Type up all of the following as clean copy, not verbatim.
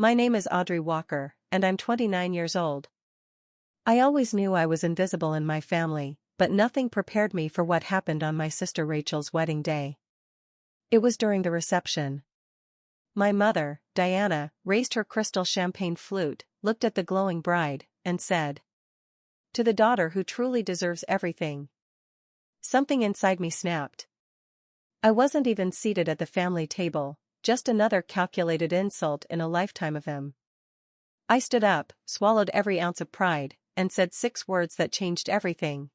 My name is Audrey Walker, and I'm 29 years old. I always knew I was invisible in my family, but nothing prepared me for what happened on my sister Rachel's wedding day. It was during the reception. My mother, Diana, raised her crystal champagne flute, looked at the glowing bride, and said, "To the daughter who truly deserves everything." Something inside me snapped. I wasn't even seated at the family table, just another calculated insult in a lifetime of him. I stood up, swallowed every ounce of pride, and said 6 words that changed everything.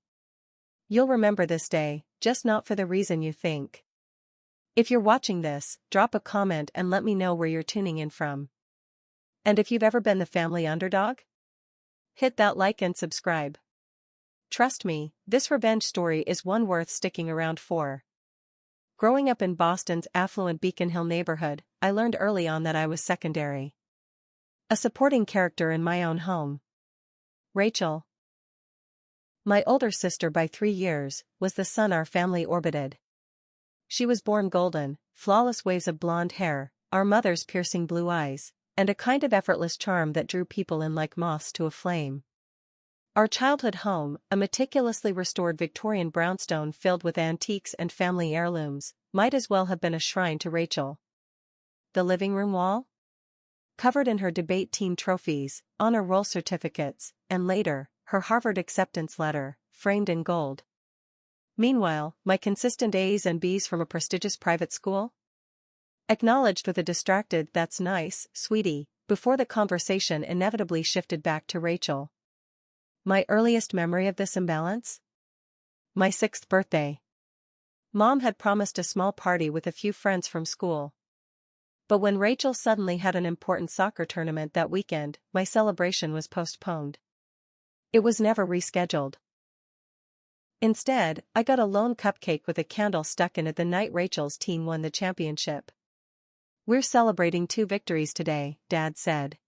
"You'll remember this day, just not for the reason you think." If you're watching this, drop a comment and let me know where you're tuning in from. And if you've ever been the family underdog, hit that like and subscribe. Trust me, this revenge story is one worth sticking around for. Growing up in Boston's affluent Beacon Hill neighborhood, I learned early on that I was secondary. A supporting character in my own home. Rachel, my older sister by 3 years, was the sun our family orbited. She was born golden, flawless waves of blonde hair, our mother's piercing blue eyes, and a kind of effortless charm that drew people in like moths to a flame. Our childhood home, a meticulously restored Victorian brownstone filled with antiques and family heirlooms, might as well have been a shrine to Rachel. The living room wall? Covered in her debate team trophies, honor roll certificates, and later, her Harvard acceptance letter, framed in gold. Meanwhile, my consistent A's and B's from a prestigious private school? Acknowledged with a distracted "That's nice, sweetie," before the conversation inevitably shifted back to Rachel. My earliest memory of this imbalance? My 6th birthday. Mom had promised a small party with a few friends from school. But when Rachel suddenly had an important soccer tournament that weekend, my celebration was postponed. It was never rescheduled. Instead, I got a lone cupcake with a candle stuck in it the night Rachel's team won the championship. "We're celebrating 2 victories today," Dad said.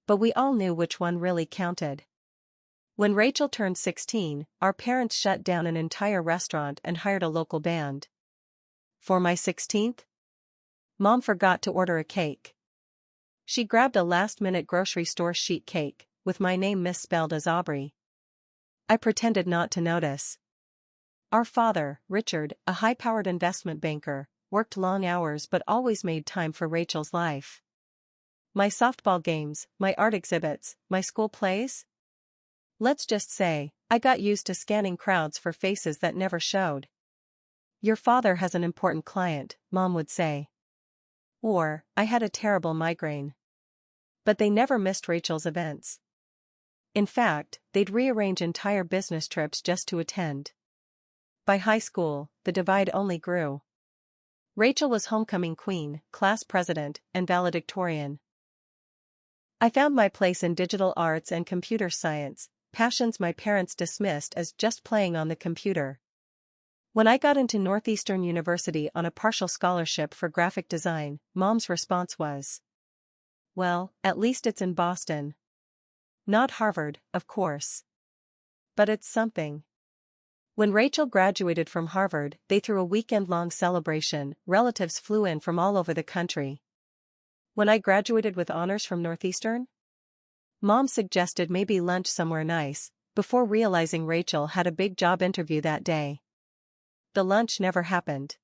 But we all knew which one really counted. When Rachel turned 16, our parents shut down an entire restaurant and hired a local band. For my 16th? Mom forgot to order a cake. She grabbed a last-minute grocery store sheet cake, with my name misspelled as Aubrey. I pretended not to notice. Our father, Richard, a high-powered investment banker, worked long hours but always made time for Rachel's life. My softball games, my art exhibits, my school plays? Let's just say, I got used to scanning crowds for faces that never showed. "Your father has an important client," Mom would say. Or, "I had a terrible migraine." But they never missed Rachel's events. In fact, they'd rearrange entire business trips just to attend. By high school, the divide only grew. Rachel was homecoming queen, class president, and valedictorian. I found my place in digital arts and computer science, passions my parents dismissed as just playing on the computer. When I got into Northeastern University on a partial scholarship for graphic design, Mom's response was, "Well, at least it's in Boston. Not Harvard, of course. But it's something." When Rachel graduated from Harvard, they threw a weekend-long celebration. Relatives flew in from all over the country. When I graduated with honors from Northeastern? Mom suggested maybe lunch somewhere nice, before realizing Rachel had a big job interview that day. The lunch never happened.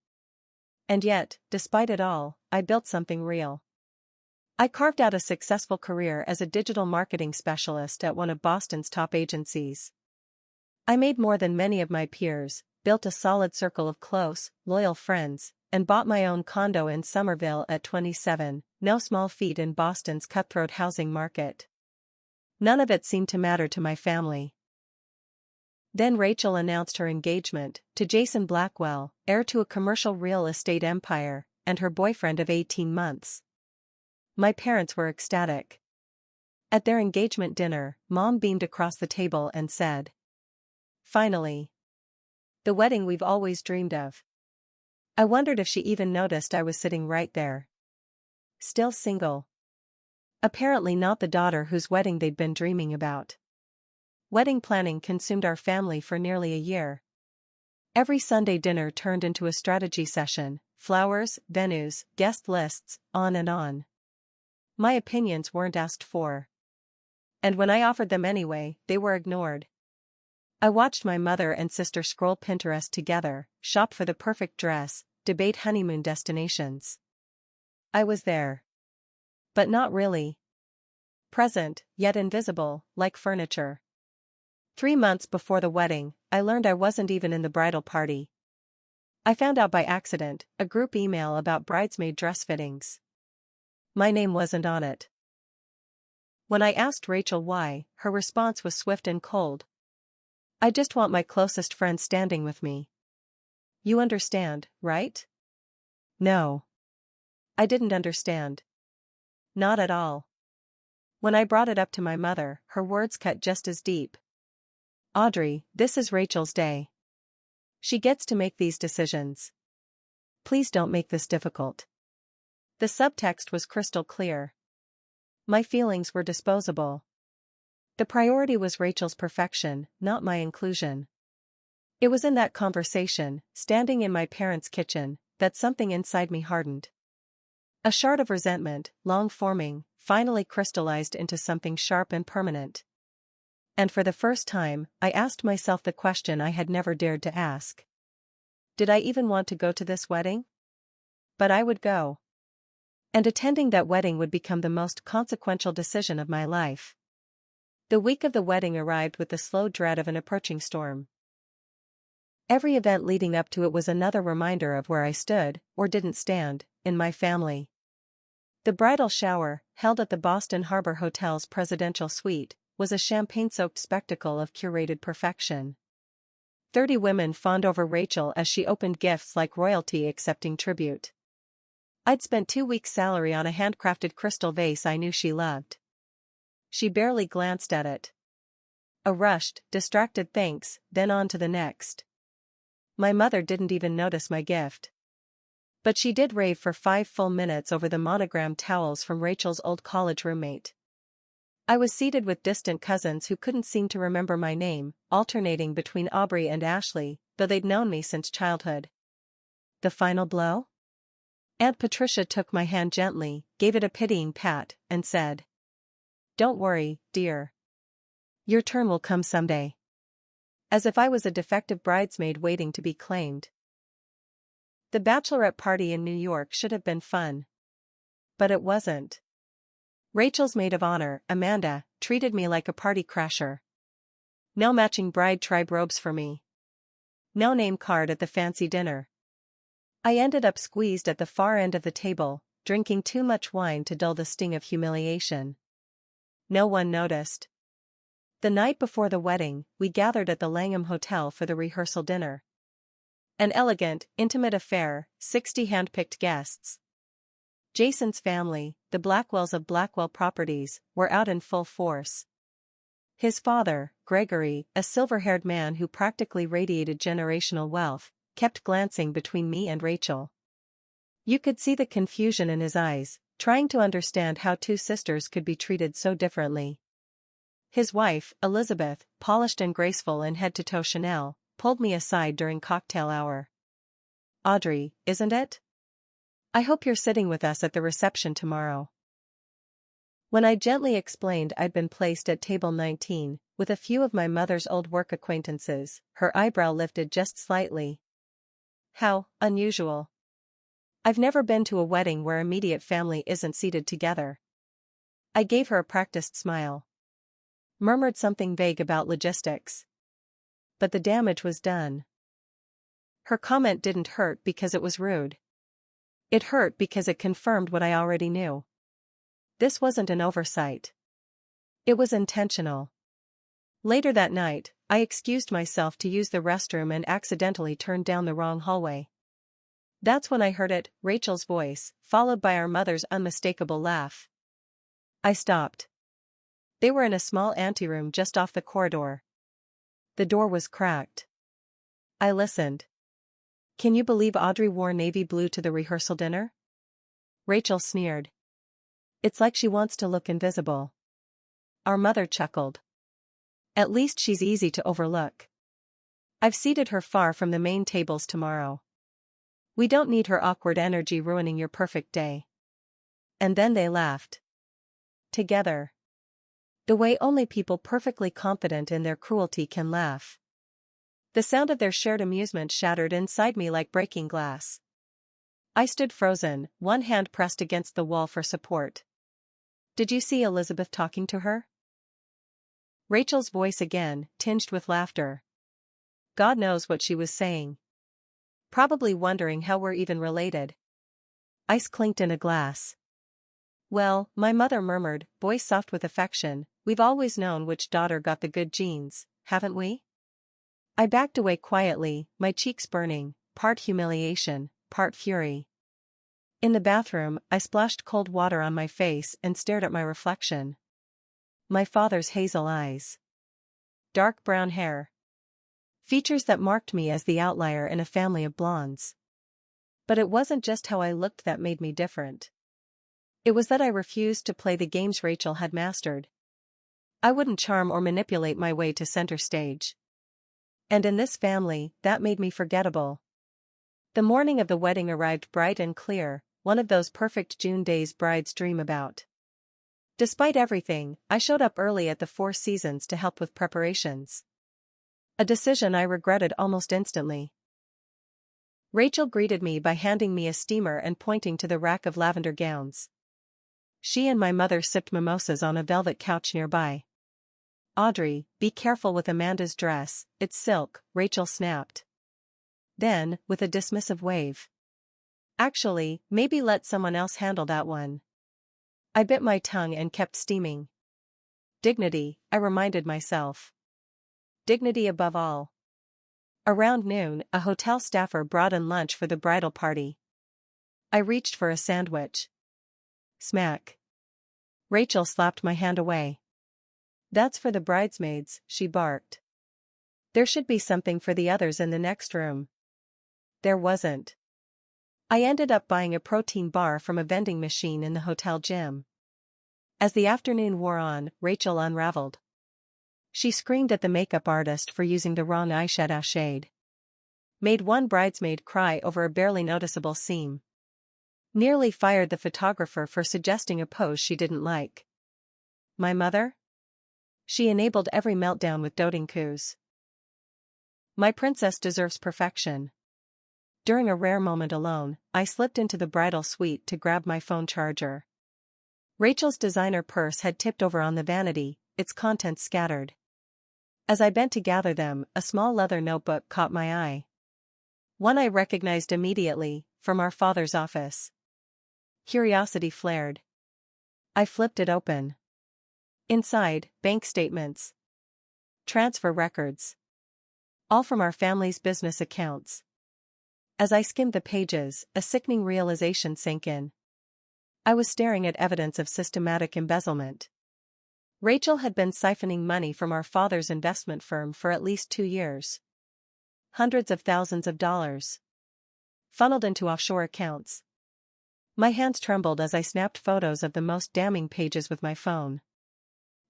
And yet, despite it all, I built something real. I carved out a successful career as a digital marketing specialist at one of Boston's top agencies. I made more than many of my peers, built a solid circle of close, loyal friends, and bought my own condo in Somerville at 27, no small feat in Boston's cutthroat housing market. None of it seemed to matter to my family. Then Rachel announced her engagement to Jason Blackwell, heir to a commercial real estate empire, and her boyfriend of 18 months. My parents were ecstatic. At their engagement dinner, Mom beamed across the table and said, "Finally. The wedding we've always dreamed of." I wondered if she even noticed I was sitting right there. Still single. Apparently not the daughter whose wedding they'd been dreaming about. Wedding planning consumed our family for nearly a year. Every Sunday dinner turned into a strategy session, flowers, venues, guest lists, on and on. My opinions weren't asked for. And when I offered them anyway, they were ignored. I watched my mother and sister scroll Pinterest together, shop for the perfect dress, debate honeymoon destinations. I was there. But not really. Present, yet invisible, like furniture. 3 months before the wedding, I learned I wasn't even in the bridal party. I found out by accident, a group email about bridesmaid dress fittings. My name wasn't on it. When I asked Rachel why, her response was swift and cold. I just want my closest friend standing with me. You understand, right? No. I didn't understand. Not at all. When I brought it up to my mother, her words cut just as deep. Audrey, this is Rachel's day. She gets to make these decisions. Please don't make this difficult. The subtext was crystal clear. My feelings were disposable. The priority was Rachel's perfection, not my inclusion. It was in that conversation, standing in my parents' kitchen, that something inside me hardened. A shard of resentment, long forming, finally crystallized into something sharp and permanent. And for the first time, I asked myself the question I had never dared to ask. Did I even want to go to this wedding? But I would go. And attending that wedding would become the most consequential decision of my life. The week of the wedding arrived with the slow dread of an approaching storm. Every event leading up to it was another reminder of where I stood, or didn't stand, in my family. The bridal shower, held at the Boston Harbor Hotel's presidential suite, was a champagne-soaked spectacle of curated perfection. 30 women fawned over Rachel as she opened gifts like royalty accepting tribute. I'd spent 2 weeks' salary on a handcrafted crystal vase I knew she loved. She barely glanced at it. A rushed, distracted thanks, then on to the next. My mother didn't even notice my gift. But she did rave for 5 full minutes over the monogrammed towels from Rachel's old college roommate. I was seated with distant cousins who couldn't seem to remember my name, alternating between Aubrey and Ashley, though they'd known me since childhood. The final blow? Aunt Patricia took my hand gently, gave it a pitying pat, and said, "Don't worry, dear. Your turn will come someday." As if I was a defective bridesmaid waiting to be claimed. The bachelorette party in New York should have been fun. But it wasn't. Rachel's maid of honor, Amanda, treated me like a party crasher. No matching bride tribe robes for me. No name card at the fancy dinner. I ended up squeezed at the far end of the table, drinking too much wine to dull the sting of humiliation. No one noticed. The night before the wedding, we gathered at the Langham Hotel for the rehearsal dinner. An elegant, intimate affair, 60 hand-picked guests. Jason's family, the Blackwells of Blackwell Properties, were out in full force. His father, Gregory, a silver-haired man who practically radiated generational wealth, kept glancing between me and Rachel. You could see the confusion in his eyes, trying to understand how 2 sisters could be treated so differently. His wife, Elizabeth, polished and graceful in head-to-toe Chanel, pulled me aside during cocktail hour. "Audrey, isn't it? I hope you're sitting with us at the reception tomorrow." When I gently explained I'd been placed at table 19, with a few of my mother's old work acquaintances, her eyebrow lifted just slightly. How unusual. I've never been to a wedding where immediate family isn't seated together. I gave her a practiced smile. Murmured something vague about logistics. But the damage was done. Her comment didn't hurt because it was rude. It hurt because it confirmed what I already knew. This wasn't an oversight. It was intentional. Later that night, I excused myself to use the restroom and accidentally turned down the wrong hallway. That's when I heard it, Rachel's voice, followed by our mother's unmistakable laugh. I stopped. They were in a small anteroom just off the corridor. The door was cracked. I listened. "Can you believe Audrey wore navy blue to the rehearsal dinner?" Rachel sneered. "It's like she wants to look invisible." Our mother chuckled. "At least she's easy to overlook. I've seated her far from the main tables tomorrow. We don't need her awkward energy ruining your perfect day." And then they laughed. together. The way only people perfectly confident in their cruelty can laugh. The sound of their shared amusement shattered inside me like breaking glass. I stood frozen, one hand pressed against the wall for support. Did you see Elizabeth talking to her? Rachel's voice again, tinged with laughter. God knows what she was saying. Probably wondering how we're even related. Ice clinked in a glass. Well, my mother murmured, voice soft with affection, we've always known which daughter got the good genes, haven't we? I backed away quietly, my cheeks burning, part humiliation, part fury. In the bathroom, I splashed cold water on my face and stared at my reflection. My father's hazel eyes. Dark brown hair. Features that marked me as the outlier in a family of blondes. But it wasn't just how I looked that made me different. It was that I refused to play the games Rachel had mastered. I wouldn't charm or manipulate my way to center stage. And in this family, that made me forgettable. The morning of the wedding arrived bright and clear, one of those perfect June days brides dream about. Despite everything, I showed up early at the Four Seasons to help with preparations. A decision I regretted almost instantly. Rachel greeted me by handing me a steamer and pointing to the rack of lavender gowns. She and my mother sipped mimosas on a velvet couch nearby. Audrey, be careful with Amanda's dress, it's silk, Rachel snapped. Then, with a dismissive wave. Actually, maybe let someone else handle that one. I bit my tongue and kept steaming. Dignity, I reminded myself. Dignity above all. Around noon, a hotel staffer brought in lunch for the bridal party. I reached for a sandwich. Smack. Rachel slapped my hand away. That's for the bridesmaids, she barked. There should be something for the others in the next room. There wasn't. I ended up buying a protein bar from a vending machine in the hotel gym. As the afternoon wore on, Rachel unraveled. She screamed at the makeup artist for using the wrong eyeshadow shade. Made one bridesmaid cry over a barely noticeable seam. Nearly fired the photographer for suggesting a pose she didn't like. My mother? She enabled every meltdown with doting coos. My princess deserves perfection. During a rare moment alone, I slipped into the bridal suite to grab my phone charger. Rachel's designer purse had tipped over on the vanity, its contents scattered. As I bent to gather them, a small leather notebook caught my eye. One I recognized immediately, from our father's office. Curiosity flared. I flipped it open. Inside, bank statements. Transfer records. All from our family's business accounts. As I skimmed the pages, a sickening realization sank in. I was staring at evidence of systematic embezzlement. Rachel had been siphoning money from our father's investment firm for at least 2 years. Hundreds of thousands of dollars. Funneled into offshore accounts. My hands trembled as I snapped photos of the most damning pages with my phone.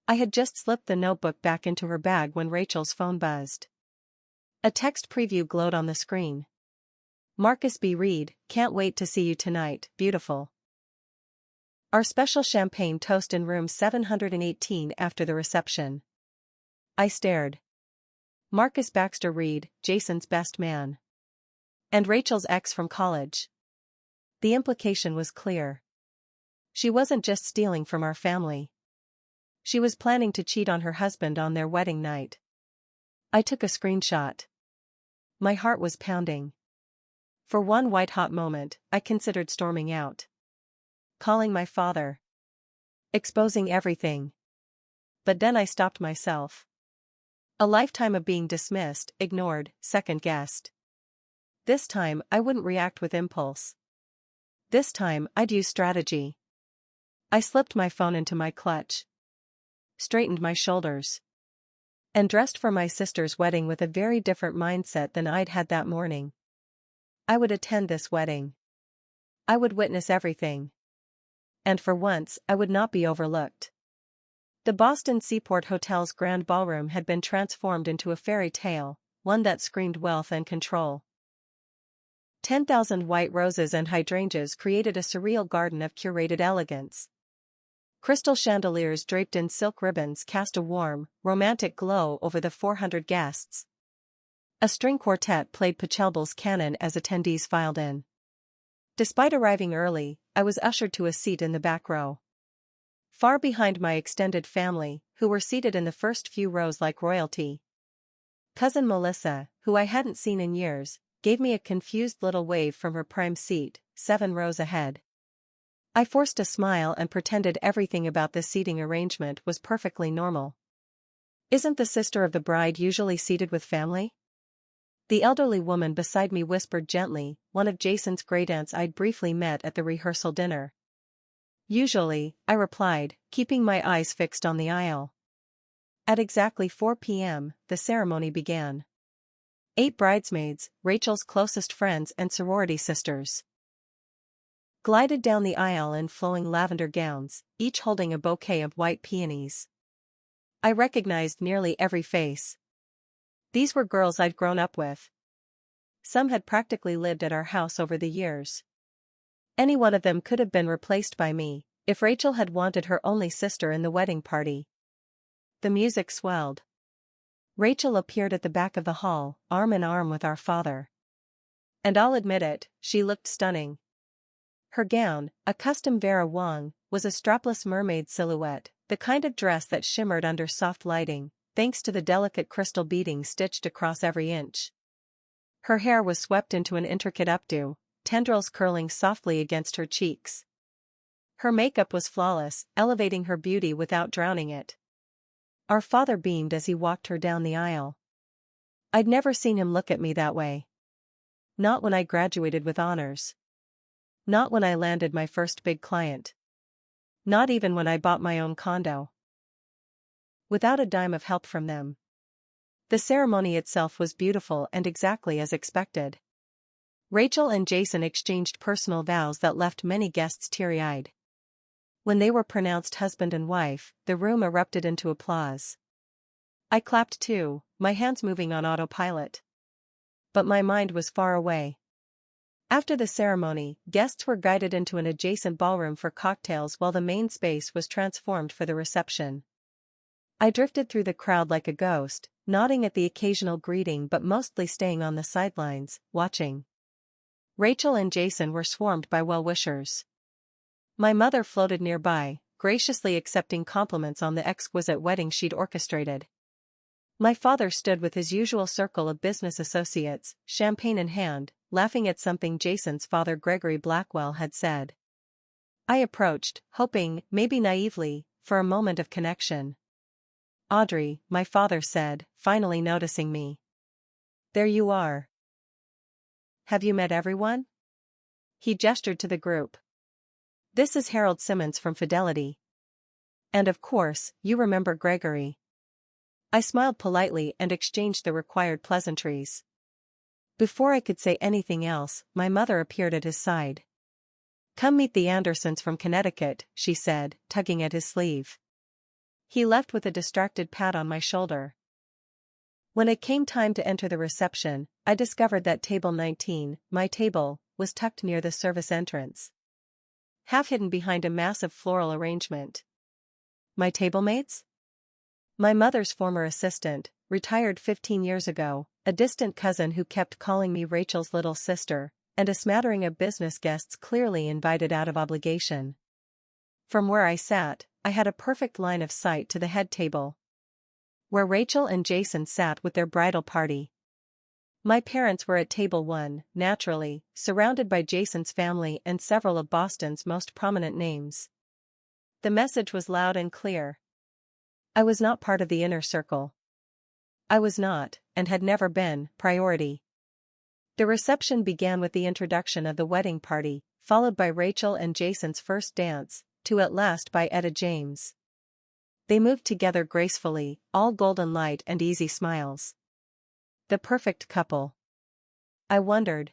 I had just slipped the notebook back into her bag when Rachel's phone buzzed. A text preview glowed on the screen. Marcus B. Reed, can't wait to see you tonight, beautiful. Our special champagne toast in room 718 after the reception. I stared. Marcus Baxter Reed, Jason's best man. And Rachel's ex from college. The implication was clear. She wasn't just stealing from our family. She was planning to cheat on her husband on their wedding night. I took a screenshot. My heart was pounding. For one white-hot moment, I considered storming out. Calling my father. Exposing everything. But then I stopped myself. A lifetime of being dismissed, ignored, second-guessed. This time, I wouldn't react with impulse. This time, I'd use strategy. I slipped my phone into my clutch. Straightened my shoulders. And dressed for my sister's wedding with a very different mindset than I'd had that morning. I would attend this wedding. I would witness everything. And for once, I would not be overlooked. The Boston Seaport Hotel's grand ballroom had been transformed into a fairy tale, one that screamed wealth and control. 10,000 white roses and hydrangeas created a surreal garden of curated elegance. Crystal chandeliers draped in silk ribbons cast a warm, romantic glow over the 400 guests. A string quartet played Pachelbel's canon as attendees filed in. Despite arriving early, I was ushered to a seat in the back row. Far behind my extended family, who were seated in the first few rows like royalty. Cousin Melissa, who I hadn't seen in years, gave me a confused little wave from her prime seat, 7 rows ahead. I forced a smile and pretended everything about this seating arrangement was perfectly normal. Isn't the sister of the bride usually seated with family? The elderly woman beside me whispered gently, one of Jason's great-aunts I'd briefly met at the rehearsal dinner. Usually, I replied, keeping my eyes fixed on the aisle. At exactly 4 p.m., the ceremony began. 8 bridesmaids, Rachel's closest friends and sorority sisters, glided down the aisle in flowing lavender gowns, each holding a bouquet of white peonies. I recognized nearly every face. These were girls I'd grown up with. Some had practically lived at our house over the years. Any one of them could have been replaced by me, if Rachel had wanted her only sister in the wedding party. The music swelled. Rachel appeared at the back of the hall, arm in arm with our father. And I'll admit it, she looked stunning. Her gown, a custom Vera Wang, was a strapless mermaid silhouette, the kind of dress that shimmered under soft lighting, thanks to the delicate crystal beading stitched across every inch. Her hair was swept into an intricate updo, tendrils curling softly against her cheeks. Her makeup was flawless, elevating her beauty without drowning it. Our father beamed as he walked her down the aisle. I'd never seen him look at me that way. Not when I graduated with honors. Not when I landed my first big client. Not even when I bought my own condo. Without a dime of help from them. The ceremony itself was beautiful and exactly as expected. Rachel and Jason exchanged personal vows that left many guests teary-eyed. When they were pronounced husband and wife, the room erupted into applause. I clapped too, my hands moving on autopilot. But my mind was far away. After the ceremony, guests were guided into an adjacent ballroom for cocktails while the main space was transformed for the reception. I drifted through the crowd like a ghost, nodding at the occasional greeting but mostly staying on the sidelines, watching. Rachel and Jason were swarmed by well-wishers. My mother floated nearby, graciously accepting compliments on the exquisite wedding she'd orchestrated. My father stood with his usual circle of business associates, champagne in hand, laughing at something Jason's father Gregory Blackwell had said. I approached, hoping, maybe naively, for a moment of connection. "Audrey," my father said, finally noticing me. "There you are. Have you met everyone?" He gestured to the group. "This is Harold Simmons from Fidelity. And of course, you remember Gregory." I smiled politely and exchanged the required pleasantries. Before I could say anything else, my mother appeared at his side. "Come meet the Andersons from Connecticut," she said, tugging at his sleeve. He left with a distracted pat on my shoulder. When it came time to enter the reception, I discovered that table 19, my table, was tucked near the service entrance. Half hidden behind a massive floral arrangement. My tablemates? My mother's former assistant, retired 15 years ago, a distant cousin who kept calling me Rachel's little sister, and a smattering of business guests clearly invited out of obligation. From where I sat, I had a perfect line of sight to the head table, where Rachel and Jason sat with their bridal party. My parents were at table 1, naturally, surrounded by Jason's family and several of Boston's most prominent names. The message was loud and clear. I was not part of the inner circle. I was not, and had never been, priority. The reception began with the introduction of the wedding party, followed by Rachel and Jason's first dance, to at last by Etta James. They moved together gracefully, all golden light and easy smiles. The perfect couple. I wondered.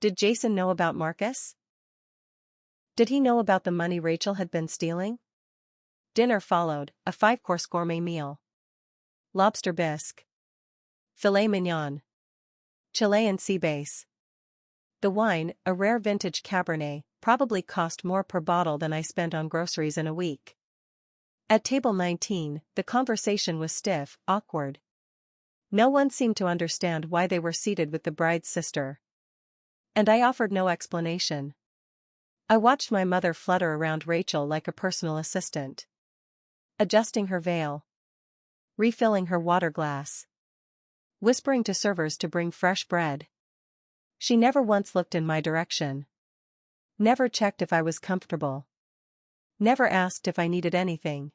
Did Jason know about Marcus? Did he know about the money Rachel had been stealing? Dinner followed, a 5-course gourmet meal. Lobster bisque. Filet mignon. Chilean sea bass. The wine, a rare vintage Cabernet, probably cost more per bottle than I spent on groceries in a week. At table 19, the conversation was stiff, awkward. No one seemed to understand why they were seated with the bride's sister. And I offered no explanation. I watched my mother flutter around Rachel like a personal assistant. Adjusting her veil. Refilling her water glass. Whispering to servers to bring fresh bread. She never once looked in my direction. Never checked if I was comfortable. Never asked if I needed anything.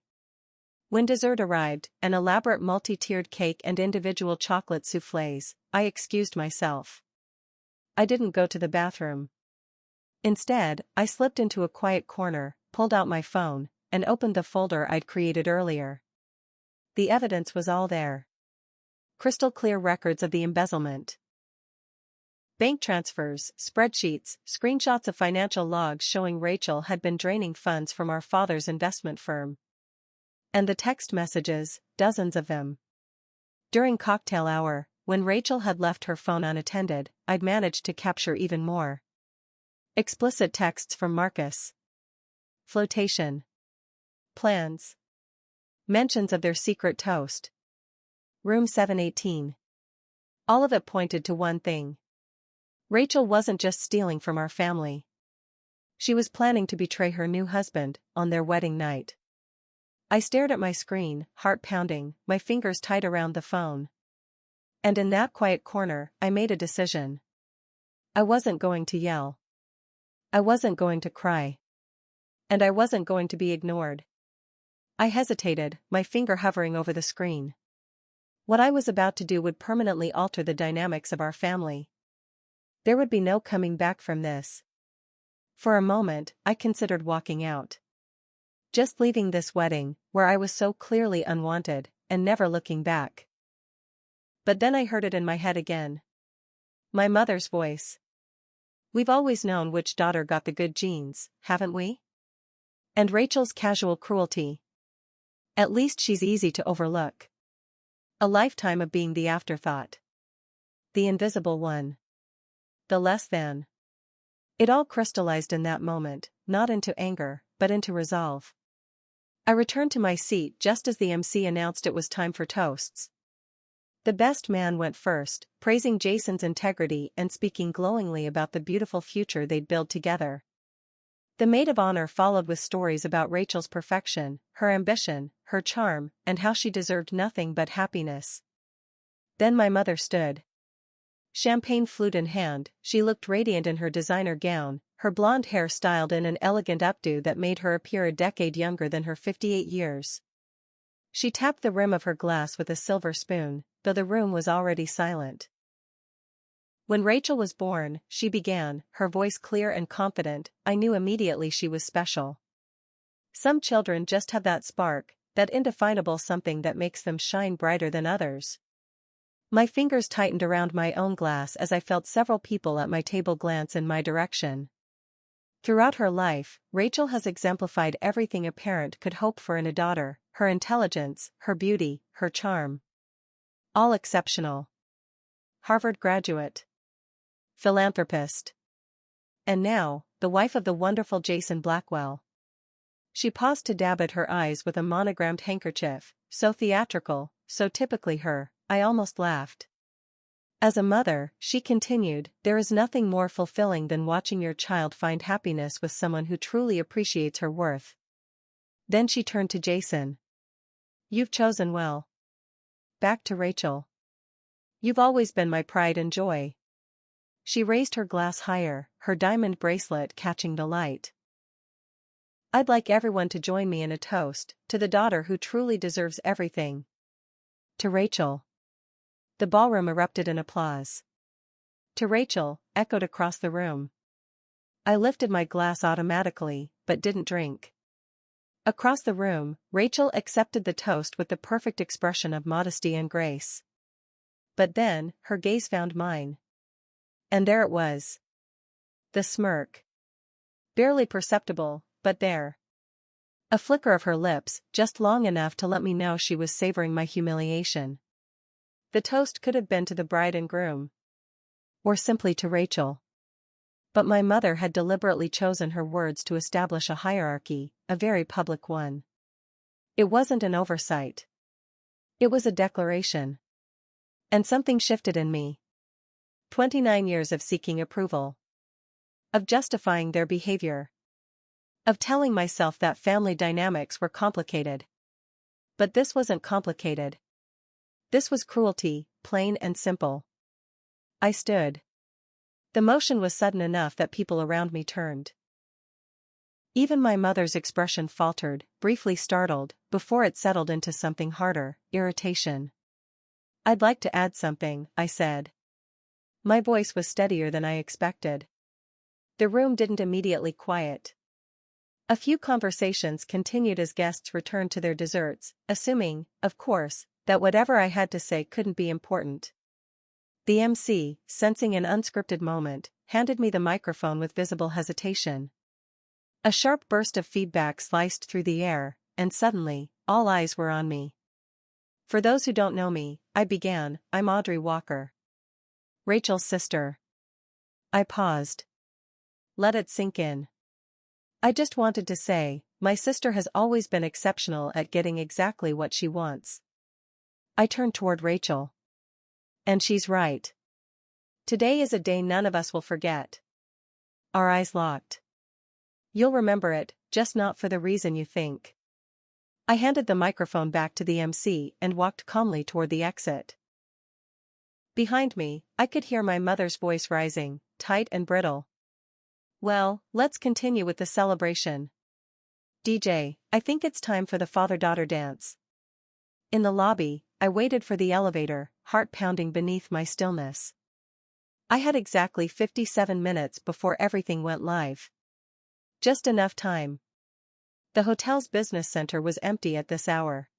When dessert arrived, an elaborate multi-tiered cake and individual chocolate soufflés, I excused myself. I didn't go to the bathroom. Instead, I slipped into a quiet corner, pulled out my phone, and opened the folder I'd created earlier. The evidence was all there. Crystal clear records of the embezzlement. Bank transfers, spreadsheets, screenshots of financial logs showing Rachel had been draining funds from our father's investment firm. And the text messages, dozens of them. During cocktail hour, when Rachel had left her phone unattended, I'd managed to capture even more. Explicit texts from Marcus. Flotation. Plans. Mentions of their secret toast. Room 718. All of it pointed to one thing. Rachel wasn't just stealing from our family. She was planning to betray her new husband on their wedding night. I stared at my screen, heart pounding, my fingers tight around the phone. And in that quiet corner, I made a decision. I wasn't going to yell. I wasn't going to cry. And I wasn't going to be ignored. I hesitated, my finger hovering over the screen. What I was about to do would permanently alter the dynamics of our family. There would be no coming back from this. For a moment, I considered walking out. Just leaving this wedding, where I was so clearly unwanted, and never looking back. But then I heard it in my head again. My mother's voice. We've always known which daughter got the good genes, haven't we? And Rachel's casual cruelty. At least she's easy to overlook. A lifetime of being the afterthought. The invisible one. The less than. It all crystallized in that moment, not into anger, but into resolve. I returned to my seat just as the MC announced it was time for toasts. The best man went first, praising Jason's integrity and speaking glowingly about the beautiful future they'd build together. The maid of honor followed with stories about Rachel's perfection, her ambition, her charm, and how she deserved nothing but happiness. Then my mother stood. Champagne flute in hand, she looked radiant in her designer gown, her blonde hair styled in an elegant updo that made her appear a decade younger than her 58 years. She tapped the rim of her glass with a silver spoon, though the room was already silent. When Rachel was born, she began, her voice clear and confident. I knew immediately she was special. Some children just have that spark, that indefinable something that makes them shine brighter than others. My fingers tightened around my own glass as I felt several people at my table glance in my direction. Throughout her life, Rachel has exemplified everything a parent could hope for in a daughter, her intelligence, her beauty, her charm. All exceptional. Harvard graduate. Philanthropist. And now, the wife of the wonderful Jason Blackwell. She paused to dab at her eyes with a monogrammed handkerchief, so theatrical, so typically her, I almost laughed. As a mother, she continued, there is nothing more fulfilling than watching your child find happiness with someone who truly appreciates her worth. Then she turned to Jason. You've chosen well. Back to Rachel. You've always been my pride and joy. She raised her glass higher, her diamond bracelet catching the light. I'd like everyone to join me in a toast, to the daughter who truly deserves everything. To Rachel. The ballroom erupted in applause. To Rachel, echoed across the room. I lifted my glass automatically, but didn't drink. Across the room, Rachel accepted the toast with the perfect expression of modesty and grace. But then, her gaze found mine. And there it was. The smirk. Barely perceptible, but there. A flicker of her lips, just long enough to let me know she was savoring my humiliation. The toast could have been to the bride and groom. Or simply to Rachel. But my mother had deliberately chosen her words to establish a hierarchy, a very public one. It wasn't an oversight. It was a declaration. And something shifted in me. 29 years of seeking approval. Of justifying their behavior. Of telling myself that family dynamics were complicated. But this wasn't complicated. This was cruelty, plain and simple. I stood. The motion was sudden enough that people around me turned. Even my mother's expression faltered, briefly startled, before it settled into something harder, irritation. "I'd like to add something," I said. My voice was steadier than I expected. The room didn't immediately quiet. A few conversations continued as guests returned to their desserts, assuming, of course, that whatever I had to say couldn't be important. The MC, sensing an unscripted moment, handed me the microphone with visible hesitation. A sharp burst of feedback sliced through the air, and suddenly, all eyes were on me. "For those who don't know me," I began, "I'm Audrey Walker. Rachel's sister." I paused. Let it sink in. I just wanted to say, my sister has always been exceptional at getting exactly what she wants. I turned toward Rachel. And she's right. Today is a day none of us will forget. Our eyes locked. You'll remember it, just not for the reason you think. I handed the microphone back to the MC and walked calmly toward the exit. Behind me, I could hear my mother's voice rising, tight and brittle. "Well, let's continue with the celebration. DJ, I think it's time for the father-daughter dance." In the lobby, I waited for the elevator, heart pounding beneath my stillness. I had exactly 57 minutes before everything went live. Just enough time. The hotel's business center was empty at this hour.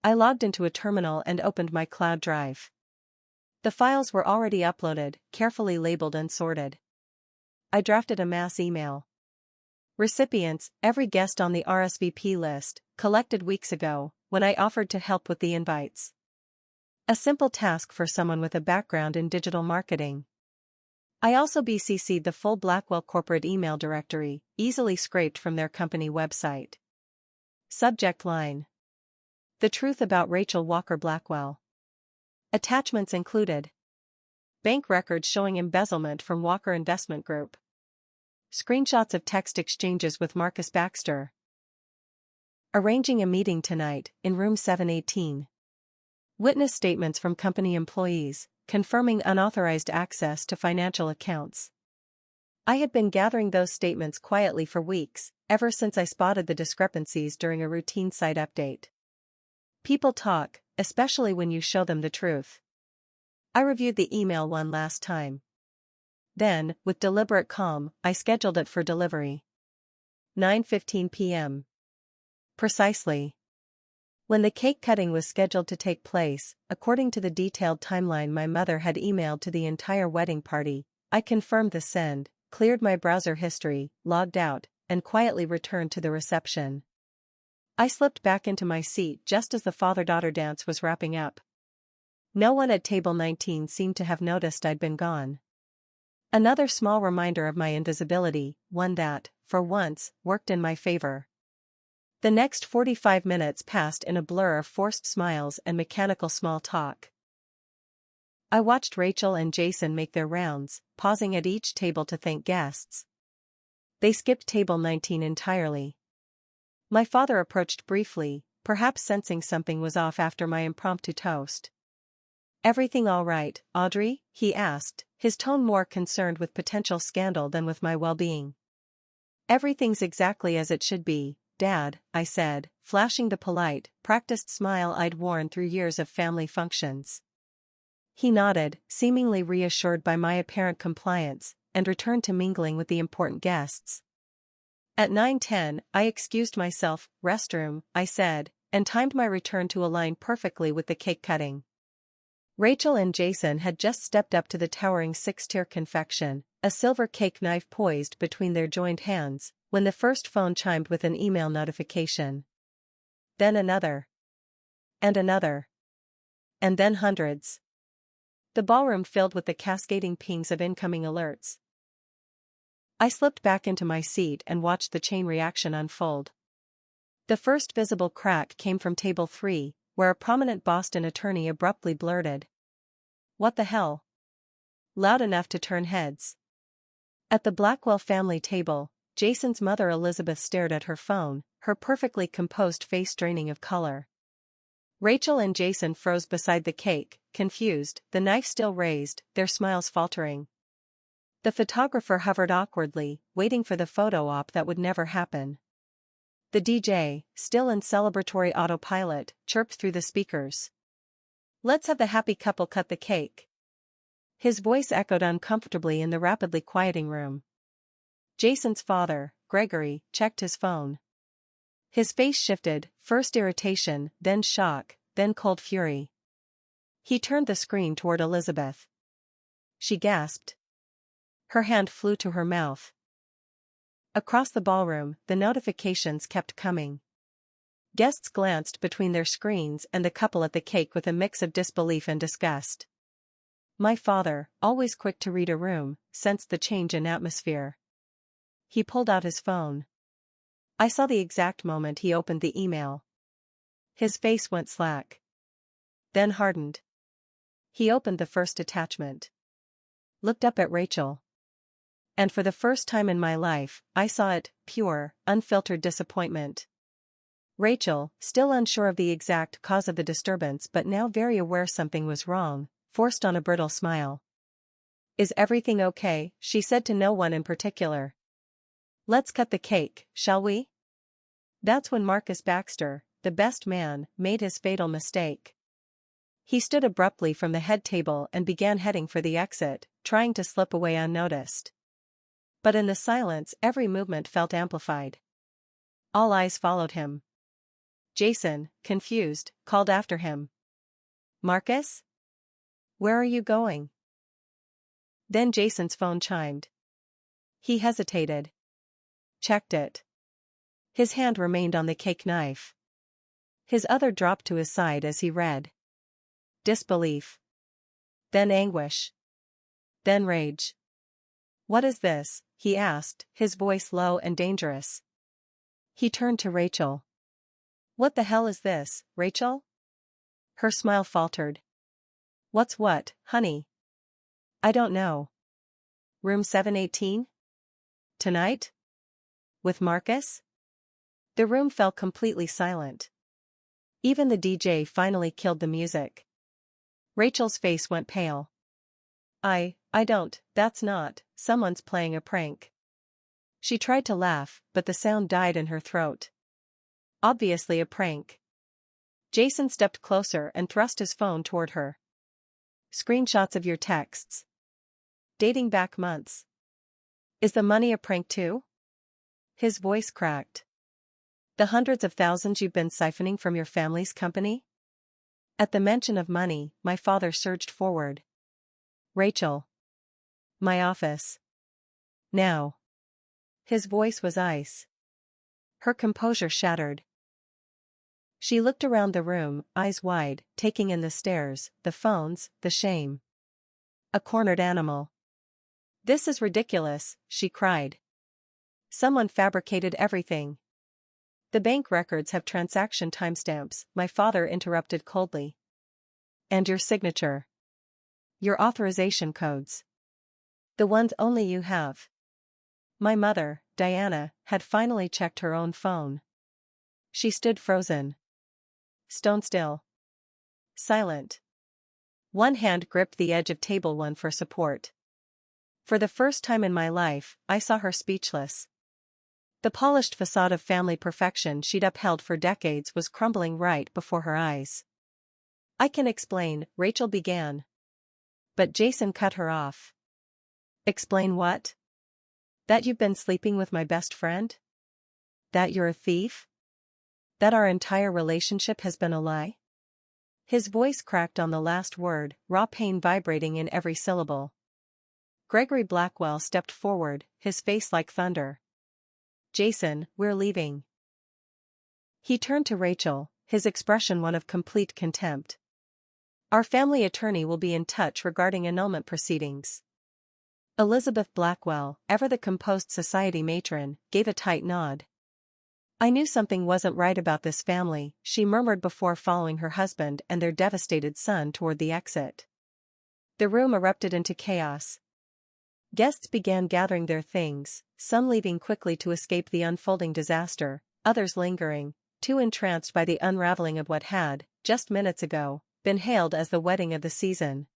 I logged into a terminal and opened my cloud drive. The files were already uploaded, carefully labeled and sorted. I drafted a mass email. Recipients, every guest on the RSVP list, collected weeks ago, when I offered to help with the invites. A simple task for someone with a background in digital marketing. I also BCC'd the full Blackwell corporate email directory, easily scraped from their company website. Subject line: The truth about Rachel Walker Blackwell. Attachments included: bank records showing embezzlement from Walker Investment Group. Screenshots of text exchanges with Marcus Baxter. Arranging a meeting tonight, in room 718. Witness statements from company employees, confirming unauthorized access to financial accounts. I had been gathering those statements quietly for weeks, ever since I spotted the discrepancies during a routine site update. People talk, especially when you show them the truth. I reviewed the email one last time. Then, with deliberate calm, I scheduled it for delivery. 9:15 p.m. Precisely. When the cake cutting was scheduled to take place, according to the detailed timeline my mother had emailed to the entire wedding party, I confirmed the send, cleared my browser history, logged out, and quietly returned to the reception. I slipped back into my seat just as the father-daughter dance was wrapping up. No one at table 19 seemed to have noticed I'd been gone. Another small reminder of my invisibility, one that, for once, worked in my favor. The next 45 minutes passed in a blur of forced smiles and mechanical small talk. I watched Rachel and Jason make their rounds, pausing at each table to thank guests. They skipped table 19 entirely. My father approached briefly, perhaps sensing something was off after my impromptu toast. "Everything all right, Audrey?" he asked, his tone more concerned with potential scandal than with my well-being. "Everything's exactly as it should be, Dad," I said, flashing the polite, practiced smile I'd worn through years of family functions. He nodded, seemingly reassured by my apparent compliance, and returned to mingling with the important guests. At 9:10, I excused myself. "Restroom," I said, and timed my return to align perfectly with the cake cutting. Rachel and Jason had just stepped up to the towering 6-tier confection, a silver cake knife poised between their joined hands, when the first phone chimed with an email notification. Then another. And another. And then hundreds. The ballroom filled with the cascading pings of incoming alerts. I slipped back into my seat and watched the chain reaction unfold. The first visible crack came from table 3, where a prominent Boston attorney abruptly blurted, "What the hell?" loud enough to turn heads. At the Blackwell family table, Jason's mother Elizabeth stared at her phone, her perfectly composed face draining of color. Rachel and Jason froze beside the cake, confused, the knife still raised, their smiles faltering. The photographer hovered awkwardly, waiting for the photo op that would never happen. The DJ, still in celebratory autopilot, chirped through the speakers. "Let's have the happy couple cut the cake." His voice echoed uncomfortably in the rapidly quieting room. Jason's father, Gregory, checked his phone. His face shifted, first irritation, then shock, then cold fury. He turned the screen toward Elizabeth. She gasped. Her hand flew to her mouth. Across the ballroom, the notifications kept coming. Guests glanced between their screens and the couple at the cake with a mix of disbelief and disgust. My father, always quick to read a room, sensed the change in atmosphere. He pulled out his phone. I saw the exact moment he opened the email. His face went slack. Then hardened. He opened the first attachment. Looked up at Rachel. And for the first time in my life, I saw it, pure, unfiltered disappointment. Rachel, still unsure of the exact cause of the disturbance but now very aware something was wrong, forced on a brittle smile. "Is everything okay?" she said to no one in particular. "Let's cut the cake, shall we?" That's when Marcus Baxter, the best man, made his fatal mistake. He stood abruptly from the head table and began heading for the exit, trying to slip away unnoticed. But in the silence every movement felt amplified. All eyes followed him. Jason, confused, called after him. "Marcus? Where are you going?" Then Jason's phone chimed. He hesitated. Checked it. His hand remained on the cake knife. His other dropped to his side as he read. Disbelief. Then anguish. Then rage. "What is this?" he asked, his voice low and dangerous. He turned to Rachel. "What the hell is this, Rachel?" Her smile faltered. "What's what, honey?" "I don't know." "Room 718? Tonight? With Marcus?" The room fell completely silent. Even the DJ finally killed the music. Rachel's face went pale. I don't, that's not, someone's playing a prank." She tried to laugh, but the sound died in her throat. Obviously a prank. Jason stepped closer and thrust his phone toward her. "Screenshots of your texts. Dating back months. Is the money a prank too?" His voice cracked. "The hundreds of thousands you've been siphoning from your family's company?" At the mention of money, my father surged forward. "Rachel. My office. Now." His voice was ice. Her composure shattered. She looked around the room, eyes wide, taking in the stares, the phones, the shame. A cornered animal. "This is ridiculous," she cried. "Someone fabricated everything." "The bank records have transaction timestamps," my father interrupted coldly. "And your signature. Your authorization codes. The ones only you have." My mother, Diana, had finally checked her own phone. She stood frozen. Stone still. Silent. One hand gripped the edge of table 1 for support. For the first time in my life, I saw her speechless. The polished facade of family perfection she'd upheld for decades was crumbling right before her eyes. "I can explain," Rachel began. But Jason cut her off. "Explain what? That you've been sleeping with my best friend? That you're a thief? That our entire relationship has been a lie?" His voice cracked on the last word, raw pain vibrating in every syllable. Gregory Blackwell stepped forward, his face like thunder. "Jason, we're leaving." He turned to Rachel, his expression one of complete contempt. "Our family attorney will be in touch regarding annulment proceedings." Elizabeth Blackwell, ever the composed society matron, gave a tight nod. I knew something wasn't right about this family, she murmured before following her husband and their devastated son toward the exit. The room erupted into chaos. Guests began gathering their things, some leaving quickly to escape the unfolding disaster, others lingering, too entranced by the unraveling of what had, just minutes ago, been hailed as the wedding of the season.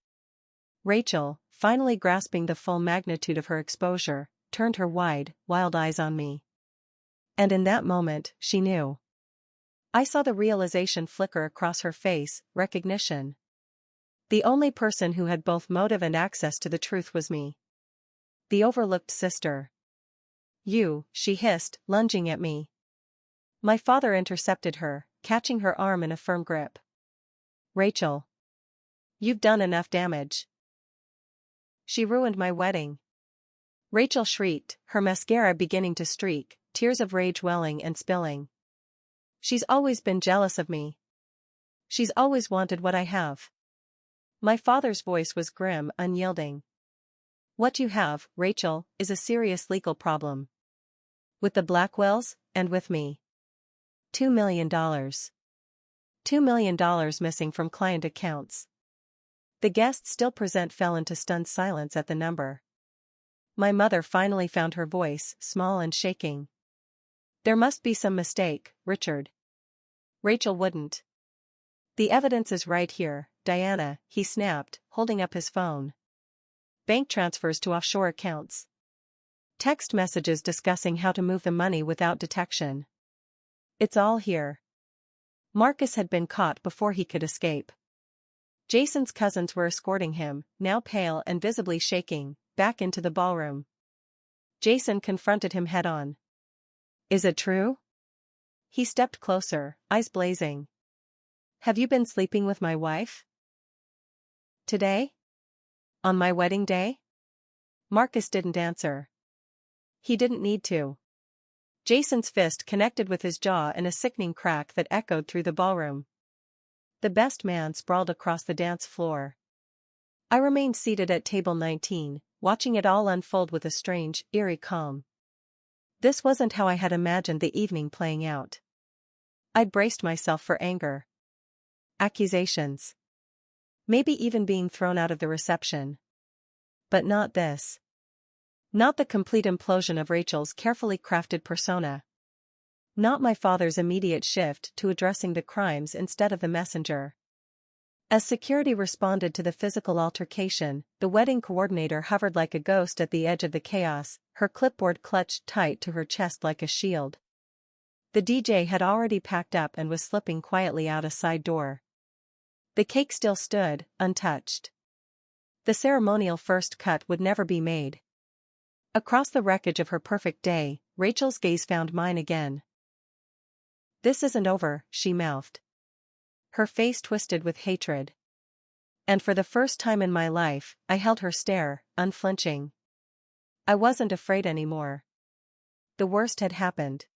Rachel, finally grasping the full magnitude of her exposure, turned her wide, wild eyes on me. And in that moment, she knew. I saw the realization flicker across her face, recognition. The only person who had both motive and access to the truth was me. The overlooked sister. You, she hissed, lunging at me. My father intercepted her, catching her arm in a firm grip. Rachel. You've done enough damage. She ruined my wedding. Rachel shrieked, her mascara beginning to streak, tears of rage welling and spilling. She's always been jealous of me. She's always wanted what I have. My father's voice was grim, unyielding. What you have, Rachel, is a serious legal problem. With the Blackwells, and with me. $2 million. $2 million missing from client accounts. The guests still present fell into stunned silence at the number. My mother finally found her voice, small and shaking. There must be some mistake, Richard. Rachel wouldn't. The evidence is right here, Diana, he snapped, holding up his phone. Bank transfers to offshore accounts. Text messages discussing how to move the money without detection. It's all here. Marcus had been caught before he could escape. Jason's cousins were escorting him, now pale and visibly shaking, back into the ballroom. Jason confronted him head-on. Is it true? He stepped closer, eyes blazing. Have you been sleeping with my wife? Today? On my wedding day? Marcus didn't answer. He didn't need to. Jason's fist connected with his jaw in a sickening crack that echoed through the ballroom. The best man sprawled across the dance floor. I remained seated at table 19, watching it all unfold with a strange, eerie calm. This wasn't how I had imagined the evening playing out. I'd braced myself for anger. Accusations. Maybe even being thrown out of the reception. But not this. Not the complete implosion of Rachel's carefully crafted persona. Not my father's immediate shift to addressing the crimes instead of the messenger. As security responded to the physical altercation, the wedding coordinator hovered like a ghost at the edge of the chaos, her clipboard clutched tight to her chest like a shield. The DJ had already packed up and was slipping quietly out a side door. The cake still stood, untouched. The ceremonial first cut would never be made. Across the wreckage of her perfect day, Rachel's gaze found mine again. This isn't over, she mouthed. Her face twisted with hatred. And for the first time in my life, I held her stare, unflinching. I wasn't afraid anymore. The worst had happened.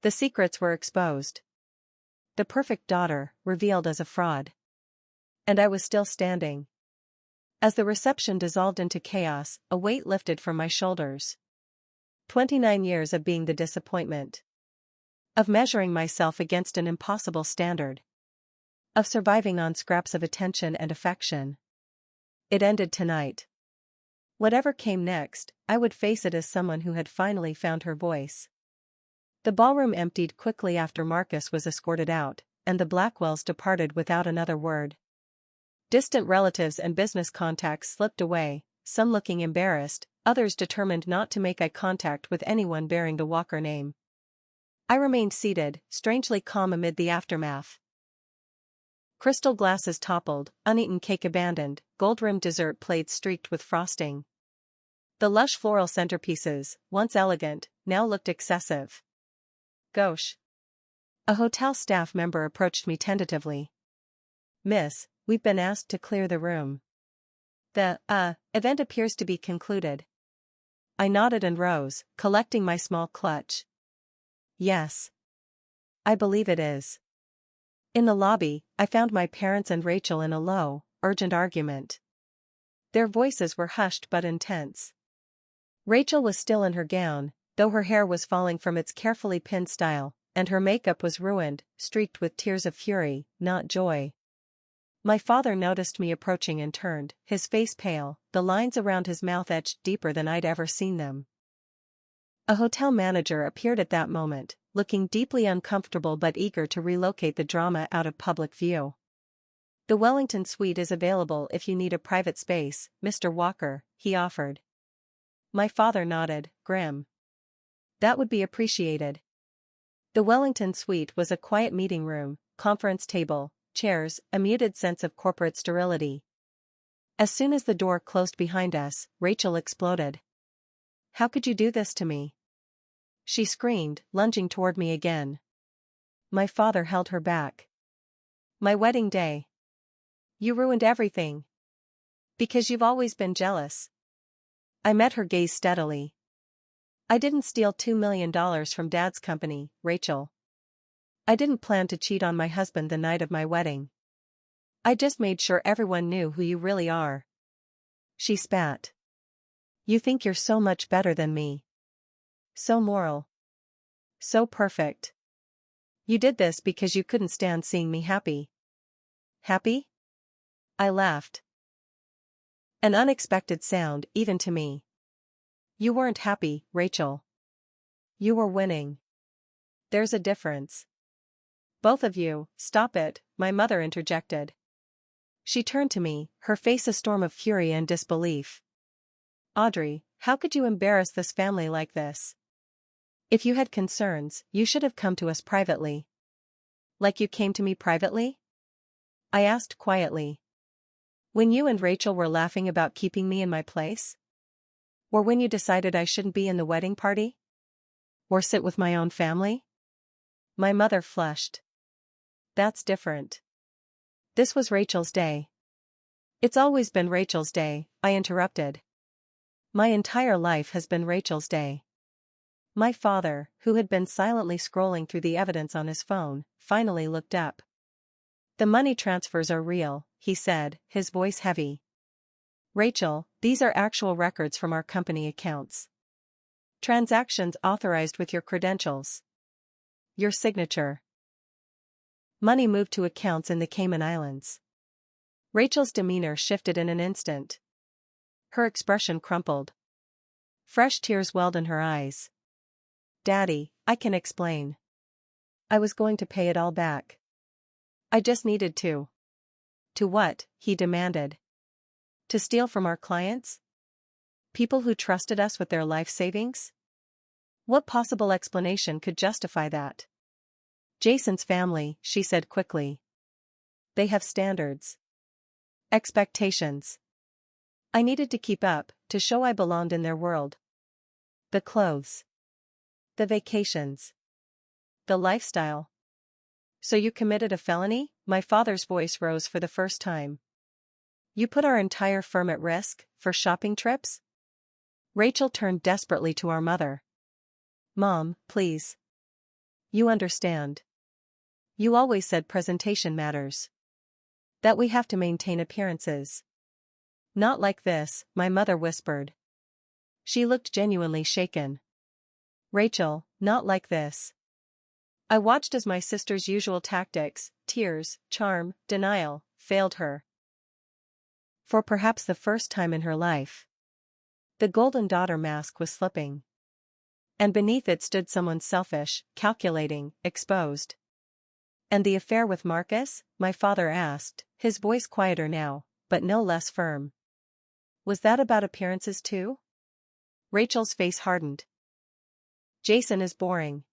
The secrets were exposed. The perfect daughter, revealed as a fraud. And I was still standing. As the reception dissolved into chaos, a weight lifted from my shoulders. 29 years of being the disappointment. Of measuring myself against an impossible standard. Of surviving on scraps of attention and affection. It ended tonight. Whatever came next, I would face it as someone who had finally found her voice. The ballroom emptied quickly after Marcus was escorted out, and the Blackwells departed without another word. Distant relatives and business contacts slipped away, some looking embarrassed, others determined not to make eye contact with anyone bearing the Walker name. I remained seated, strangely calm amid the aftermath. Crystal glasses toppled, uneaten cake abandoned, gold-rimmed dessert plates streaked with frosting. The lush floral centerpieces, once elegant, now looked excessive. Gauche. A hotel staff member approached me tentatively. Miss, we've been asked to clear the room. The, event appears to be concluded. I nodded and rose, collecting my small clutch. Yes. I believe it is. In the lobby, I found my parents and Rachel in a low, urgent argument. Their voices were hushed but intense. Rachel was still in her gown, though her hair was falling from its carefully pinned style, and her makeup was ruined, streaked with tears of fury, not joy. My father noticed me approaching and turned, his face pale, the lines around his mouth etched deeper than I'd ever seen them. A hotel manager appeared at that moment, looking deeply uncomfortable but eager to relocate the drama out of public view. "The Wellington Suite is available if you need a private space, Mr. Walker," he offered. My father nodded, grim. "That would be appreciated." The Wellington Suite was a quiet meeting room, conference table, chairs, a muted sense of corporate sterility. As soon as the door closed behind us, Rachel exploded. "How could you do this to me?" she screamed, lunging toward me again. My father held her back. "My wedding day. You ruined everything. Because you've always been jealous." I met her gaze steadily. "I didn't steal $2 million from Dad's company, Rachel. I didn't plan to cheat on my husband the night of my wedding. I just made sure everyone knew who you really are." She spat. "You think you're so much better than me. So moral. So perfect. You did this because you couldn't stand seeing me happy." "Happy?" I laughed. An unexpected sound, even to me. "You weren't happy, Rachel. You were winning. There's a difference." "Both of you, stop it," my mother interjected. She turned to me, her face a storm of fury and disbelief. "Audrey, how could you embarrass this family like this? If you had concerns, you should have come to us privately." "Like you came to me privately?" I asked quietly. "When you and Rachel were laughing about keeping me in my place? Or when you decided I shouldn't be in the wedding party? Or sit with my own family?" My mother flushed. "That's different. This was Rachel's day." "It's always been Rachel's day," I interrupted. "My entire life has been Rachel's day." My father, who had been silently scrolling through the evidence on his phone, finally looked up. "The money transfers are real," he said, his voice heavy. "Rachel, these are actual records from our company accounts. Transactions authorized with your credentials. Your signature." Money moved to accounts in the Cayman Islands. Rachel's demeanor shifted in an instant. Her expression crumpled. Fresh tears welled in her eyes. "Daddy, I can explain. I was going to pay it all back. I just needed to." "To what?" he demanded. "To steal from our clients? People who trusted us with their life savings? What possible explanation could justify that?" "Jason's family," she said quickly. "They have standards. Expectations. I needed to keep up, to show I belonged in their world. The clothes. The vacations. The lifestyle." "So you committed a felony?" My father's voice rose for the first time. "You put our entire firm at risk, for shopping trips?" Rachel turned desperately to our mother. "Mom, please. You understand. You always said presentation matters. That we have to maintain appearances." "Not like this," my mother whispered. She looked genuinely shaken. "Rachel, not like this." I watched as my sister's usual tactics, tears, charm, denial, failed her. For perhaps the first time in her life, the golden daughter mask was slipping. And beneath it stood someone selfish, calculating, exposed. "And the affair with Marcus?" my father asked, his voice quieter now, but no less firm. "Was that about appearances too?" Rachel's face hardened. "Jason is boring.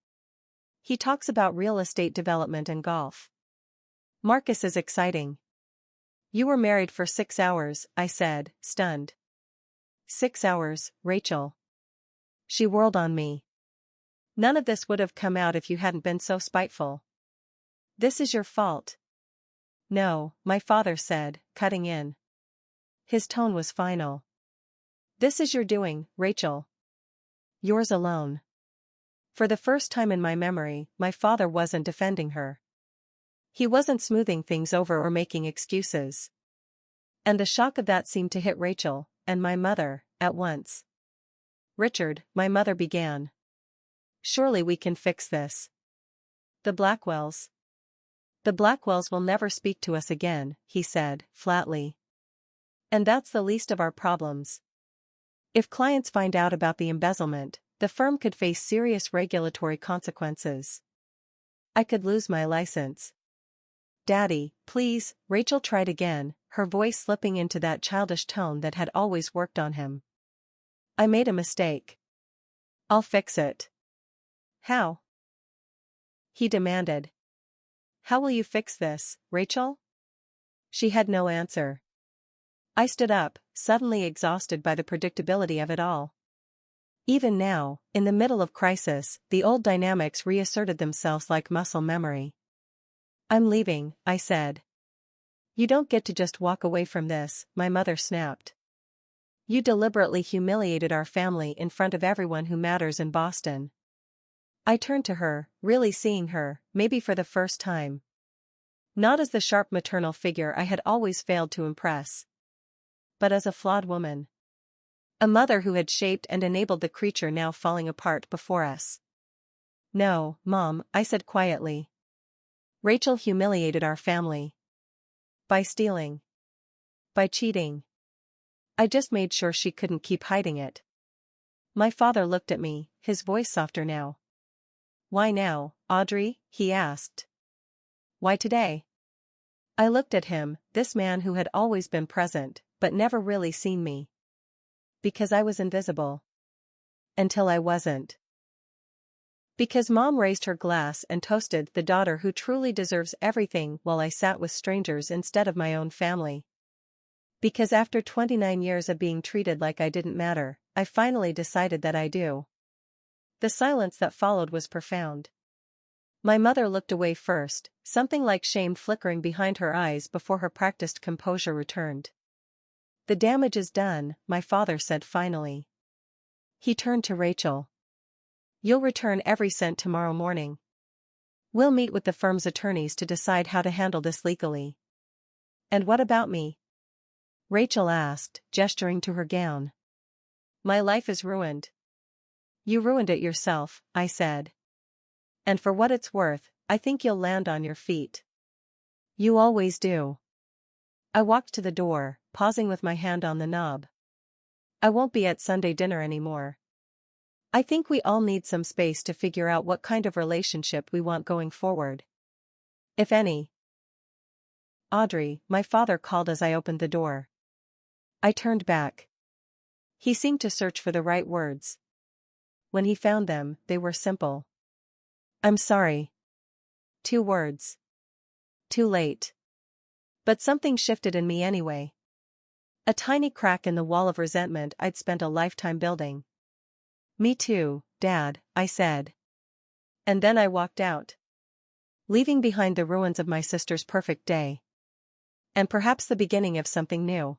He talks about real estate development and golf. Marcus is exciting." "You were married for 6 hours," I said, stunned. 6 hours, Rachel." She whirled on me. "None of this would have come out if you hadn't been so spiteful. This is your fault." "No," my father said, cutting in. His tone was final. "This is your doing, Rachel. Yours alone." For the first time in my memory, my father wasn't defending her. He wasn't smoothing things over or making excuses. And the shock of that seemed to hit Rachel, and my mother, at once. Richard, my mother began. Surely we can fix this. The Blackwells. The Blackwells will never speak to us again, he said, flatly. And that's the least of our problems. If clients find out about the embezzlement, the firm could face serious regulatory consequences. I could lose my license. Daddy, please, Rachel tried again, her voice slipping into that childish tone that had always worked on him. I made a mistake. I'll fix it. How? He demanded. How will you fix this, Rachel? She had no answer. I stood up, suddenly exhausted by the predictability of it all. Even now, in the middle of crisis, the old dynamics reasserted themselves like muscle memory. I'm leaving, I said. You don't get to just walk away from this, my mother snapped. You deliberately humiliated our family in front of everyone who matters in Boston. I turned to her, really seeing her, maybe for the first time. Not as the sharp maternal figure I had always failed to impress, but as a flawed woman. A mother who had shaped and enabled the creature now falling apart before us. No, Mom, I said quietly. Rachel humiliated our family. By stealing. By cheating. I just made sure she couldn't keep hiding it. My father looked at me, his voice softer now. Why now, Audrey? He asked. Why today? I looked at him, this man who had always been present, but never really seen me. Because I was invisible. Until I wasn't. Because Mom raised her glass and toasted the daughter who truly deserves everything while I sat with strangers instead of my own family. Because after 29 years of being treated like I didn't matter, I finally decided that I do. The silence that followed was profound. My mother looked away first, something like shame flickering behind her eyes before her practiced composure returned. The damage is done, my father said finally. He turned to Rachel. You'll return every cent tomorrow morning. We'll meet with the firm's attorneys to decide how to handle this legally. And what about me? Rachel asked, gesturing to her gown. My life is ruined. You ruined it yourself, I said. And for what it's worth, I think you'll land on your feet. You always do. I walked to the door, pausing with my hand on the knob. I won't be at Sunday dinner anymore. I think we all need some space to figure out what kind of relationship we want going forward. If any. Audrey, my father called as I opened the door. I turned back. He seemed to search for the right words. When he found them, they were simple. I'm sorry. 2 words. Too late. But something shifted in me anyway. A tiny crack in the wall of resentment I'd spent a lifetime building. Me too, Dad, I said. And then I walked out. Leaving behind the ruins of my sister's perfect day. And perhaps the beginning of something new.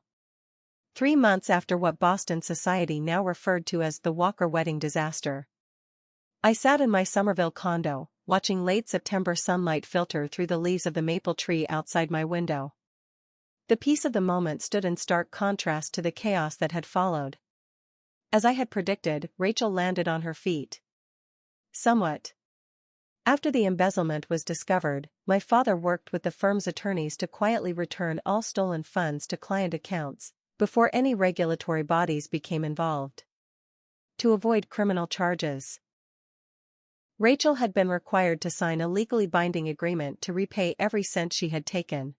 3 months after what Boston society now referred to as the Walker wedding disaster. I sat in my Somerville condo, watching late September sunlight filter through the leaves of the maple tree outside my window. The peace of the moment stood in stark contrast to the chaos that had followed. As I had predicted, Rachel landed on her feet. Somewhat. After the embezzlement was discovered, my father worked with the firm's attorneys to quietly return all stolen funds to client accounts, before any regulatory bodies became involved. To avoid criminal charges. Rachel had been required to sign a legally binding agreement to repay every cent she had taken.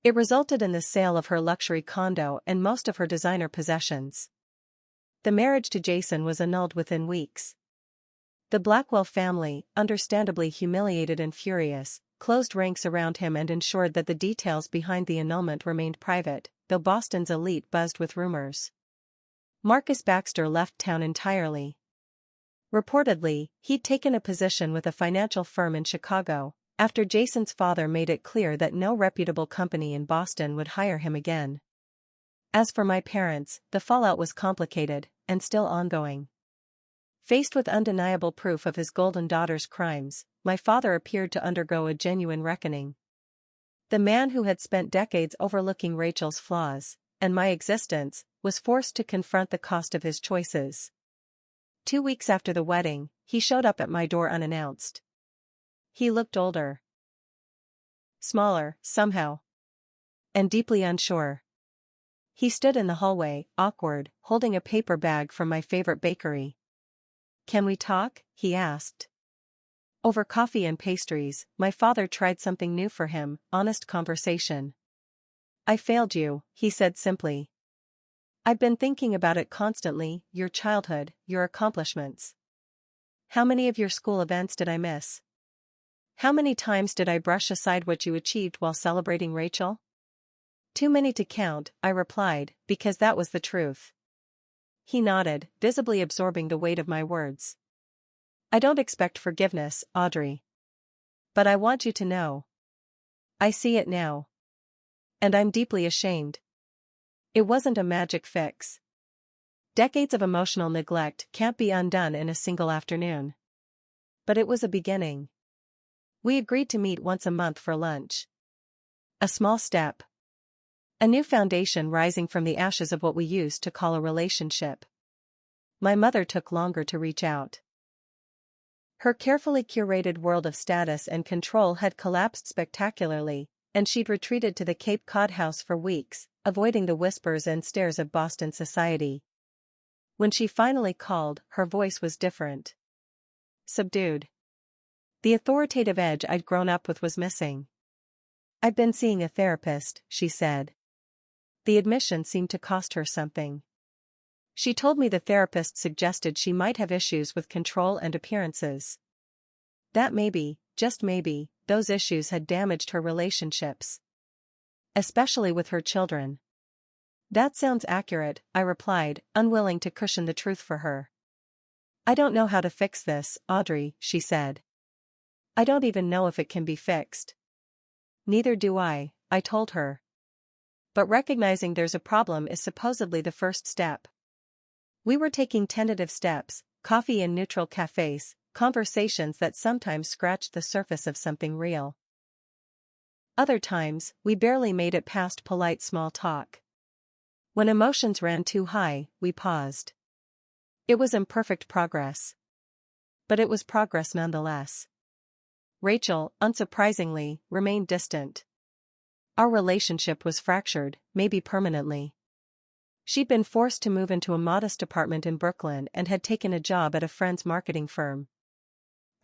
It resulted in the sale of her luxury condo and most of her designer possessions. The marriage to Jason was annulled within weeks. The Blackwell family, understandably humiliated and furious, closed ranks around him and ensured that the details behind the annulment remained private, though Boston's elite buzzed with rumors. Marcus Baxter left town entirely. Reportedly, he'd taken a position with a financial firm in Chicago, after Jason's father made it clear that no reputable company in Boston would hire him again. As for my parents, the fallout was complicated, and still ongoing. Faced with undeniable proof of his golden daughter's crimes, my father appeared to undergo a genuine reckoning. The man who had spent decades overlooking Rachel's flaws, and my existence, was forced to confront the cost of his choices. 2 weeks after the wedding, he showed up at my door unannounced. He looked older. Smaller, somehow. And deeply unsure. He stood in the hallway, awkward, holding a paper bag from my favorite bakery. "Can we talk?" he asked. Over coffee and pastries, my father tried something new for him, honest conversation. "I failed you," he said simply. "I've been thinking about it constantly, your childhood, your accomplishments. How many of your school events did I miss? How many times did I brush aside what you achieved while celebrating Rachel?" "Too many to count," I replied, because that was the truth. He nodded, visibly absorbing the weight of my words. "I don't expect forgiveness, Audrey. But I want you to know. I see it now. And I'm deeply ashamed. It wasn't a magic fix. Decades of emotional neglect can't be undone in a single afternoon. But it was a beginning. We agreed to meet once a month for lunch. A small step. A new foundation rising from the ashes of what we used to call a relationship. My mother took longer to reach out. Her carefully curated world of status and control had collapsed spectacularly, and she'd retreated to the Cape Cod house for weeks, avoiding the whispers and stares of Boston society. When she finally called, her voice was different. Subdued. The authoritative edge I'd grown up with was missing. "I've been seeing a therapist," she said. The admission seemed to cost her something. She told me the therapist suggested she might have issues with control and appearances. That maybe, just maybe, those issues had damaged her relationships. Especially with her children. "That sounds accurate," I replied, unwilling to cushion the truth for her. "I don't know how to fix this, Audrey," she said. "I don't even know if it can be fixed." "Neither do I told her. But recognizing there's a problem is supposedly the first step." We were taking tentative steps, coffee in neutral cafes, conversations that sometimes scratched the surface of something real. Other times, we barely made it past polite small talk. When emotions ran too high, we paused. It was imperfect progress. But it was progress nonetheless. Rachel, unsurprisingly, remained distant. Our relationship was fractured, maybe permanently. She'd been forced to move into a modest apartment in Brooklyn and had taken a job at a friend's marketing firm.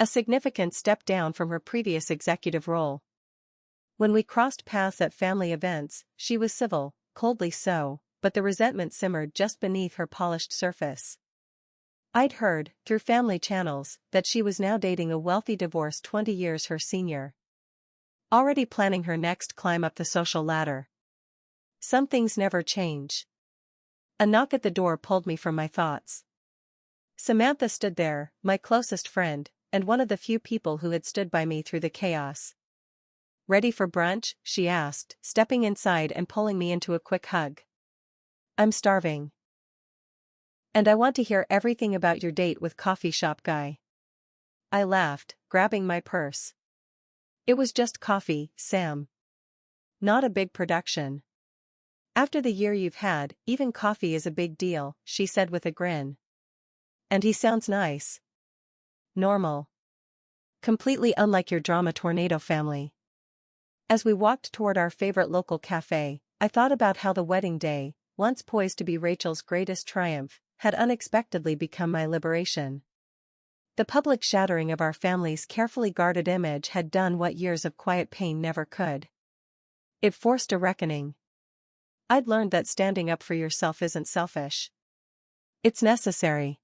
A significant step down from her previous executive role. When we crossed paths at family events, she was civil, coldly so, but the resentment simmered just beneath her polished surface. I'd heard, through family channels, that she was now dating a wealthy divorced 20 years her senior. Already planning her next climb up the social ladder. Some things never change. A knock at the door pulled me from my thoughts. Samantha stood there, my closest friend, and one of the few people who had stood by me through the chaos. "Ready for brunch?" she asked, stepping inside and pulling me into a quick hug. "I'm starving. And I want to hear everything about your date with coffee shop guy." I laughed, grabbing my purse. "It was just coffee, Sam. Not a big production." "After the year you've had, even coffee is a big deal," she said with a grin. "And he sounds nice. Normal. Completely unlike your drama tornado family." As we walked toward our favorite local cafe, I thought about how the wedding day, once poised to be Rachel's greatest triumph, had unexpectedly become my liberation. The public shattering of our family's carefully guarded image had done what years of quiet pain never could. It forced a reckoning. I'd learned that standing up for yourself isn't selfish. It's necessary.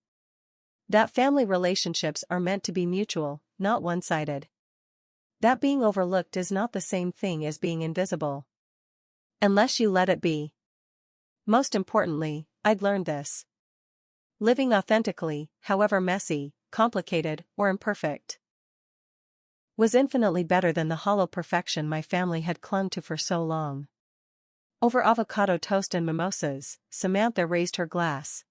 That family relationships are meant to be mutual, not one-sided. That being overlooked is not the same thing as being invisible. Unless you let it be. Most importantly, I'd learned this. Living authentically, however messy, complicated, or imperfect, was infinitely better than the hollow perfection my family had clung to for so long. Over avocado toast and mimosas, Samantha raised her glass.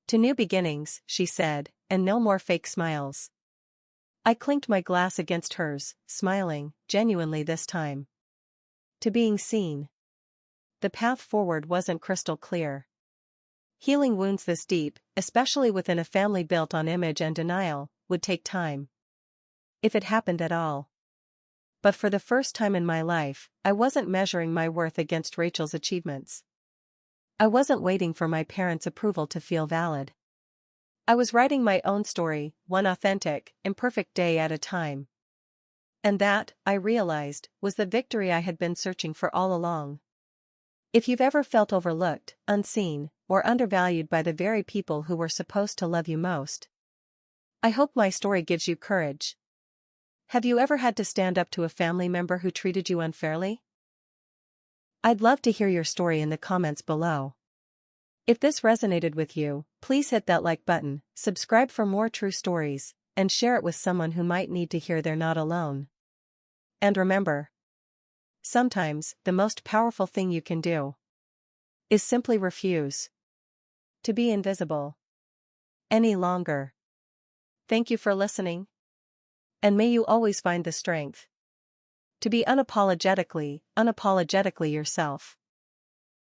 "To new beginnings," she said, "and no more fake smiles." I clinked my glass against hers, smiling, genuinely this time. To being seen. The path forward wasn't crystal clear. Healing wounds this deep, especially within a family built on image and denial, would take time. If it happened at all. But for the first time in my life, I wasn't measuring my worth against Rachel's achievements. I wasn't waiting for my parents' approval to feel valid. I was writing my own story, one authentic, imperfect day at a time. And that, I realized, was the victory I had been searching for all along. If you've ever felt overlooked, unseen, or undervalued by the very people who were supposed to love you most, I hope my story gives you courage. Have you ever had to stand up to a family member who treated you unfairly? I'd love to hear your story in the comments below. If this resonated with you, please hit that like button, subscribe for more true stories, and share it with someone who might need to hear they're not alone. And remember, sometimes the most powerful thing you can do is simply refuse to be invisible any longer. Thank you for listening. And may you always find the strength to be unapologetically yourself.